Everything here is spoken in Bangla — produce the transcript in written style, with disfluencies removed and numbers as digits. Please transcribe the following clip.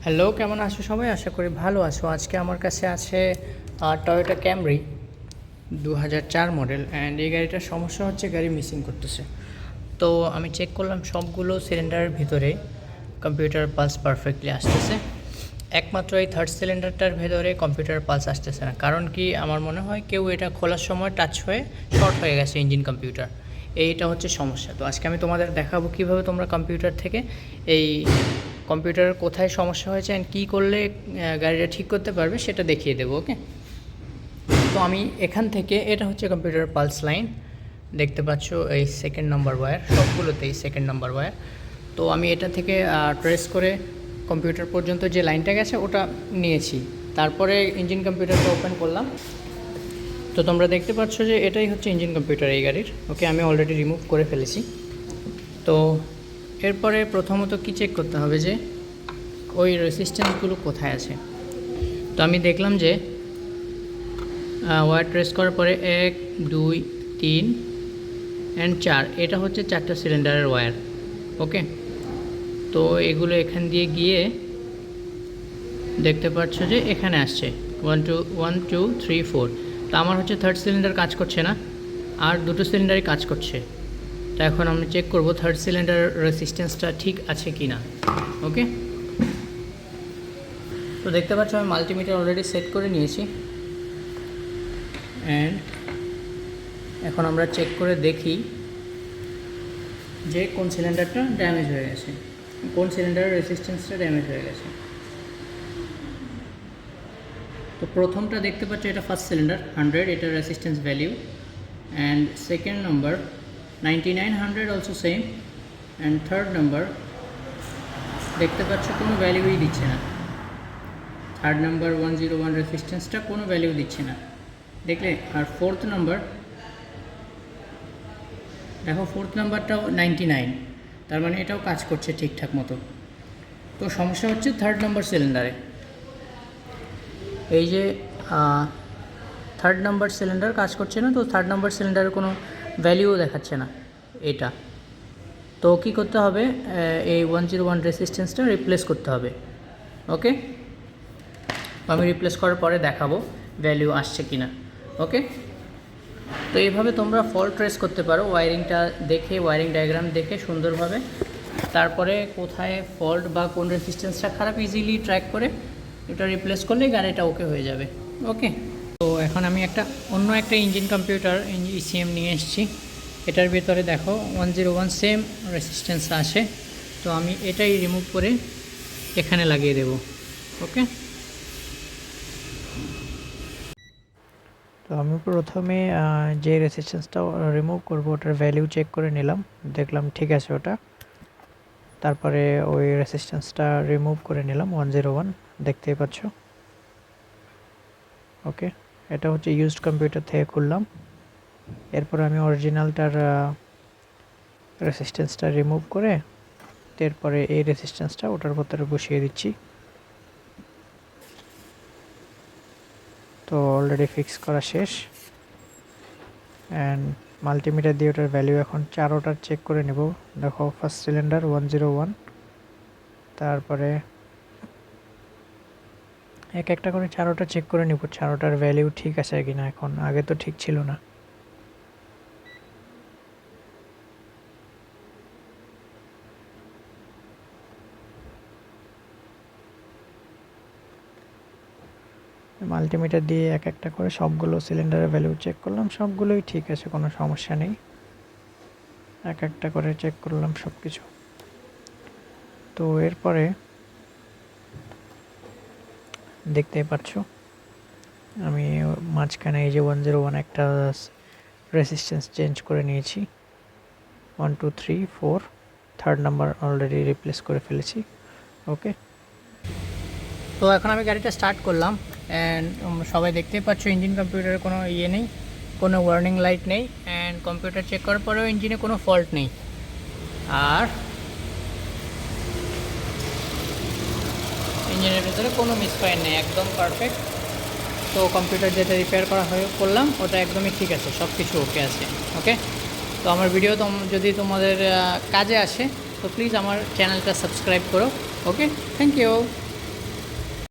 হ্যালো, কেমন আছো সবাই? আশা করি ভালো আছো। আজকে আমার কাছে আছে টয়োটা ক্যামরি 2004 মডেল। অ্যান্ড এই গাড়িটার সমস্যা হচ্ছে গাড়ি মিসিং করতেছে। তো আমি চেক করলাম সবগুলো সিলিন্ডারের ভিতরে কম্পিউটার পালস পারফেক্টলি আসতেছে। একমাত্র এই থার্ড সিলিন্ডারটার ভেতরে কম্পিউটার পালস আসতেছে না। কারণ কি, আমার মনে হয় কেউ এটা খোলার সময় টাচ হয়ে শর্ট হয়ে গেছে ইঞ্জিন কম্পিউটার। এইটা হচ্ছে সমস্যা। তো আজকে আমি তোমাদের দেখাবো কীভাবে তোমরা কম্পিউটার থেকে এই কম্পিউটারের কোথায় সমস্যা হয়েছে অ্যান্ড কী করলে গাড়িটা ঠিক করতে পারবে সেটা দেখিয়ে দেবো। ওকে, তো আমি এখান থেকে, এটা হচ্ছে কম্পিউটার পালস লাইন, দেখতে পাচ্ছ এই সেকেন্ড নাম্বার ওয়্যার, সবগুলোতেই সেকেন্ড নাম্বার ওয়্যার। তো আমি এটা থেকে ট্রেস করে কম্পিউটার পর্যন্ত যে লাইনটা গেছে ওটা নিয়েছি। তারপরে ইঞ্জিন কম্পিউটারটা ওপেন করলাম। তো তোমরা দেখতে পাচ্ছ যে এটাই হচ্ছে ইঞ্জিন কম্পিউটার এই গাড়ির। ওকে, আমি অলরেডি রিমুভ করে ফেলেছি। তো এরপরে প্রথমত কি চেক করতে হবে যে ওই রেসিস্ট্যান্সগুলো কোথায় আছে। তো আমি দেখলাম যে ওয়্যার ট্রেস করার পরে 1, 2, 3 অ্যান্ড 4, এটা হচ্ছে 4টা সিলিন্ডারের ওয়্যার। ওকে, তো এগুলো এখান দিয়ে গিয়ে দেখতে পাচ্ছ যে এখানে আসছে 1, 2, 3, 4। তো আমার হচ্ছে থার্ড সিলিন্ডার কাজ করছে না, আর দুটো সিলিন্ডারই কাজ করছে। তো এখন আমি চেক করব থার্ড সিলিন্ডার রেসিস্ট্যান্সটা ঠিক আছে কি না। ওকে, তো দেখতে পাচ্ছ আমি মাল্টিমিটার অলরেডি সেট করে নিয়েছি। অ্যান্ড এখন আমরা চেক করে দেখি যে কোন সিলিন্ডারটা ড্যামেজ হয়ে গেছে, কোন সিলিন্ডারের রেসিস্ট্যান্সটা ড্যামেজ হয়ে গেছে। তো প্রথমটা দেখতে পাচ্ছ এটা ফার্স্ট সিলিন্ডার 100, এটার resistance value. And second number 9900 also same. And third number দেখতে পাচ্ছ কোনো ভ্যালিউই দিচ্ছে না। থার্ড নাম্বার 101 রেসিস্ট্যান্সটা কোনো ভ্যালিউ দিচ্ছে না, দেখলে। আর ফোর্থ নাম্বার দেখো, ফোর্থ নাম্বারটাও 99, তার মানে এটাও কাজ করছে ঠিকঠাক মতো। তো সমস্যা হচ্ছে থার্ড নাম্বার সিলিন্ডারে। এই যে থার্ড নাম্বার সিলিন্ডার কাজ করছে না, তো থার্ড নাম্বার সিলিন্ডারের কোনো ভ্যালিউও দেখাচ্ছে না এটা। তো কী করতে হবে, এই 101 রেসিস্ট্যান্সটা রিপ্লেস করতে হবে। ওকে, আমি রিপ্লেস করার পরে দেখাবো ভ্যালু আসছে কি না। ওকে, তো এইভাবে তোমরা ফল্ট ট্রেস করতে পারো ওয়ারিংটা দেখে, ওয়ারিং ডায়াগ্রাম দেখে সুন্দরভাবে। তারপরে কোথায় ফল্ট বা কোন রেসিস্ট্যান্সটা খারাপ ইজিলি ট্র্যাক করে এটা রিপ্লেস করলে গাড়িটা ওকে হয়ে যাবে। ওকে, তো এখন আমি অন্য একটা ইঞ্জিন কম্পিউটার ECM নিয়ে এসেছি। এটার ভিতরে দেখো 101 সেম রেসিস্ট্যান্স আছে। তো আমি এটাই রিমুভ করে এখানে লাগিয়ে দেব। ওকে, তো আমি প্রথমে যে রেসিস্ট্যান্সটা রিমুভ করব ওটার ভ্যালিউ চেক করে নিলাম, দেখলাম ঠিক আছে ওটা। তারপরে ওই রেসিস্ট্যান্সটা রিমুভ করে নিলাম 101, দেখতেই পাচ্ছ। ওকে, এটা হচ্ছে ইউজড কম্পিউটার থেকে খুললাম। এরপর আমি অরিজিনালটার রেসিস্ট্যান্সটা রিমুভ করে এরপরে এই রেসিস্ট্যান্সটা ওটার ভিতরে বসিয়ে দিচ্ছি। তো অলরেডি ফিক্স করা শেষ। অ্যান্ড মাল্টিমিটার দিয়ে ওটার ভ্যালু এখন চারোটার চেক করে নেব। দেখো, ফার্স্ট সিলিন্ডার 101, তারপরে এক একটা করে চারোটা চেক করে নিব, চারোটার ভ্যালিউ ঠিক আছে কিনা। এখন আগে তো ঠিক ছিল না। মাল্টিমিটার দিয়ে এক একটা করে সবগুলো সিলিন্ডারের ভ্যালু চেক করলাম, সবগুলোই ঠিক আছে, কোনো সমস্যা নেই। এক একটা করে চেক করলাম সব কিছু। তো এরপরে দেখতেই পাচ্ছ আমি মাঝখানে এই যে 101 একটা রেসিস্ট্যান্স চেঞ্জ করে নিয়েছি। 1, 2, 3, 4, থার্ড নাম্বার অলরেডি রিপ্লেস করে ফেলেছি। ওকে, তো এখন আমি গাড়িটা স্টার্ট করলাম। অ্যান্ড সবাই দেখতেই পাচ্ছ ইঞ্জিন কম্পিউটারে কোনো ইয়ে নেই, কোনো ওয়ার্নিং লাইট নেই। অ্যান্ড কম্পিউটার চেক করার পরেও ইঞ্জিনে কোনো ফল্ট নেই। আর ইঞ্জিনের ভিতরে কোনো মিসফায়ার নেই, একদম পারফেক্ট। তো কম্পিউটার যেটা রিপেয়ার করলাম ওটা একদমই ঠিক আছে, সব কিছু ওকে আছে। ওকে, তো আমার ভিডিও যদি তোমাদের কাজে আসে তো প্লিজ আমার চ্যানেলটা সাবস্ক্রাইব করো। ওকে, থ্যাংক ইউ।